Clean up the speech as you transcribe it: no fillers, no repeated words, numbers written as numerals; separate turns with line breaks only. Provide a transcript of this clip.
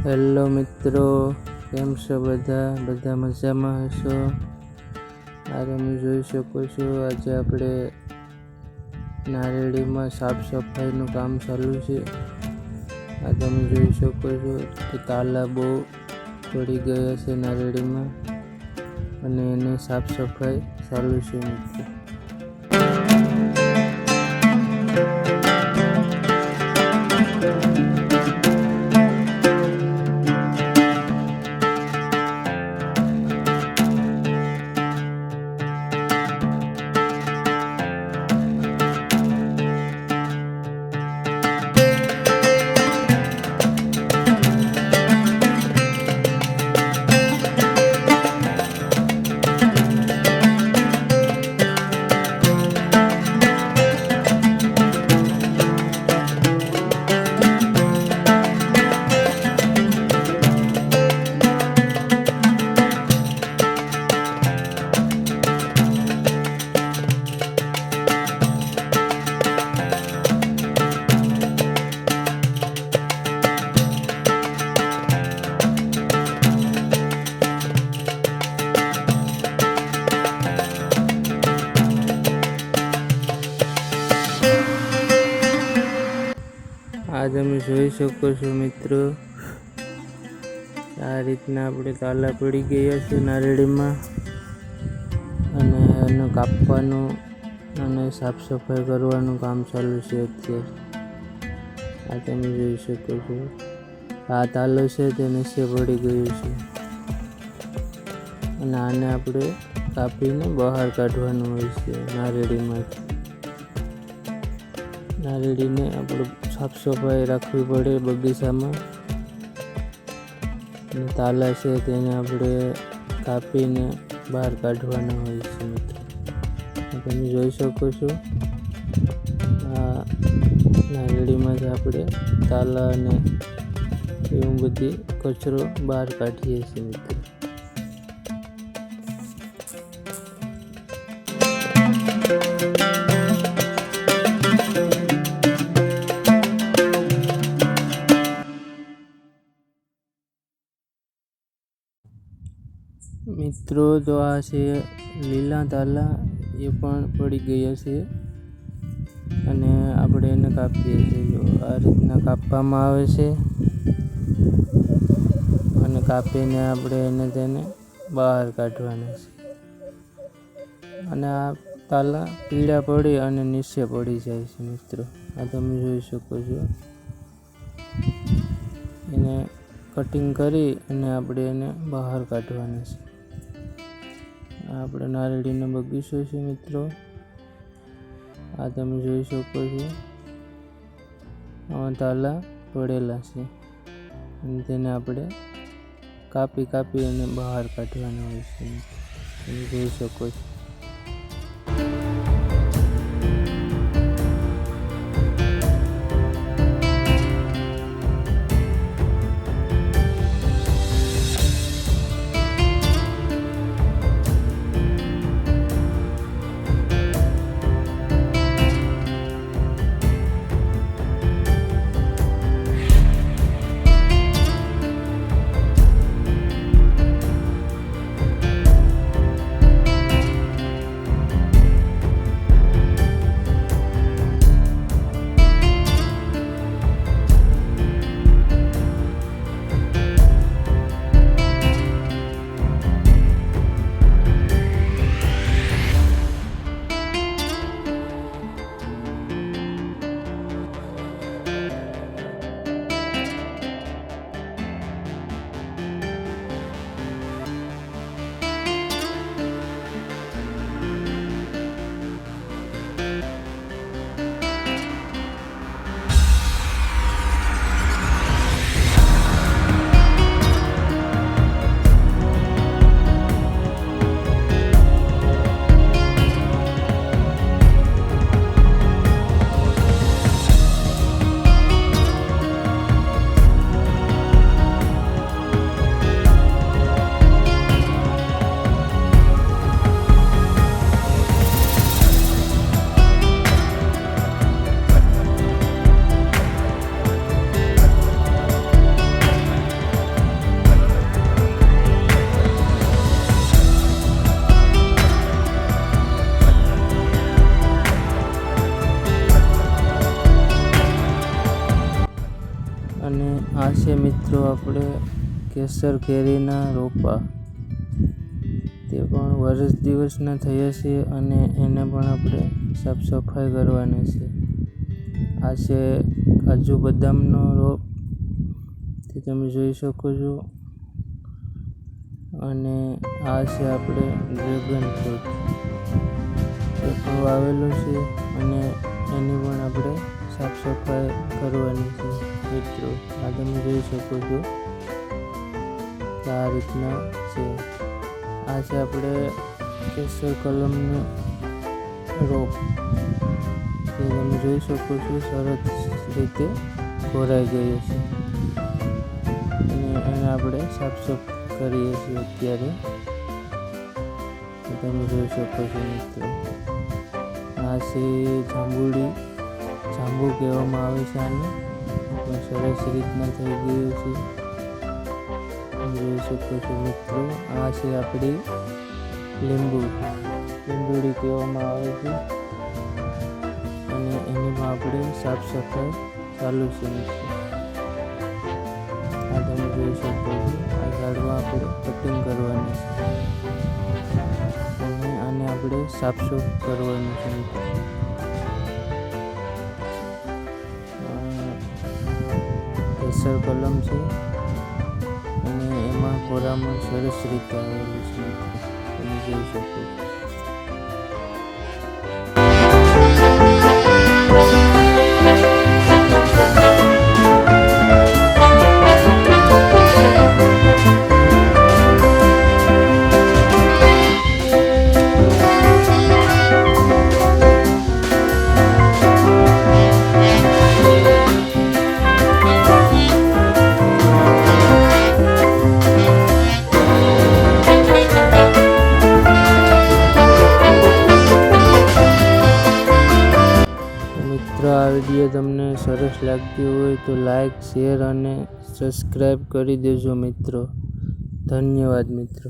Hello મિત્રો, કેમ છો બધા મજામાં હશો? આ તમે જોઈ શકો છો, આજે આપણે નારેડીમાં સાફ સફાઈનું કામ ચાલુ છે. આ તમે જોઈ શકો છો કે તાલા બહુ પડી ગયા છે નારેડીમાં અને એને સાફ સફાઈ ચાલુ છે મિત્રો. આ તમે જોઈ શકો છો મિત્રો, આ રીતના આપણે તાલા પડી ગયા છે નારેડીમાં અને એને કાપવાનું અને સાફ સફાઈ કરવાનું કામ ચાલુ છે અત્યારે. આ તમે જોઈ શકો છો, આ તાલો છે તે નીચે પડી ગયું છે અને આને આપણે કાપીને બહાર કાઢવાનું હોય છે નારેડીમાંથી. નારેડીને આપણે સાફ સફાઈ રાખવી પડે બગીચામાં અને તાલા છે તેને આપણે કાપીને બહાર કાઢવાના હોય છે મિત્રો. તમે જોઈ શકો છો, આ નારેડીમાંથી આપણે તાલા અને એવું બધી કચરો બહાર કાઢીએ છીએ મિત્રો. મિત્રો તો આ છે લીલા તાલા, એ પણ પડી ગયા છે અને આપણે એને કાપીએ છીએ. જો આ રીતના કાપવામાં આવે છે અને કાપીને આપણે તેને બહાર કાઢવાના છે અને આ તાલા પીળા પડી અને નીચે પડી જાય છે મિત્રો. આ તમે જોઈ શકો છો, એને કટિંગ કરી અને આપણે એને બહાર કાઢવાના છે. આપણે નારેડીનો બગીચો છે મિત્રો. આ તમે જોઈ શકો છો, આવા તાલા પડેલા છે અને તેને આપણે કાપી અને બહાર કાઢવાના હોય છે. તમે જોઈ શકો છો. અને આ છે મિત્રો આપણે કેસર કેરીના રોપા. તે પણ વર્ષ દિવસના થયા છે અને એને પણ આપણે સાફ સફાઈ કરવાના છે. આ છે કાજુ બદામનો રોપ, તે તમે જોઈ શકો છો. અને આ છે આપણે ડ્રેગન ફ્રૂટ, તે પણ વાવેલું છે અને એની પણ આપણે સાફ સફાઈ કરવાની છે મિત્રો. આ તમે જોઈ શકો છો કે આ રીતના છે. આ છે આપણે કેસર કલમનો રોપ, તે તમે જોઈ શકો છો સરસ રીતે ઘોરાઈ ગયો છે અને એને આપણે સાફ સફાઈ કરીએ છીએ અત્યારે. તમે જોઈ શકો છો મિત્રો. આ છે જાંબુ કહેવામાં આવે છે આને, પણ સરસ રીતના થઈ ગયું છે. તમે જોઈ શકો છો મિત્રો. આ છે આપણી લીંબુડી કહેવામાં આવે છે અને એની આપણે સાફ સફાઈ ચાલુ છે મિત્રો. આ તમે જોઈ શકો છો. આ ઝાડમાં આપણે કટિંગ કરવાની છે અને આને આપણે સાફ કરવાનું છે મિત્રો. કેસર કલમ છે અને એમાં કોરામણ સરસ રીતે આવેલું છે મિત્રો. તમે જોઈ શકો છો. આ વિડીયો તમને સરસ લાગ્યો હોય તો લાઈક, શેર અને સબસ્ક્રાઈબ કરી દેજો મિત્રો. ધન્યવાદ મિત્રો.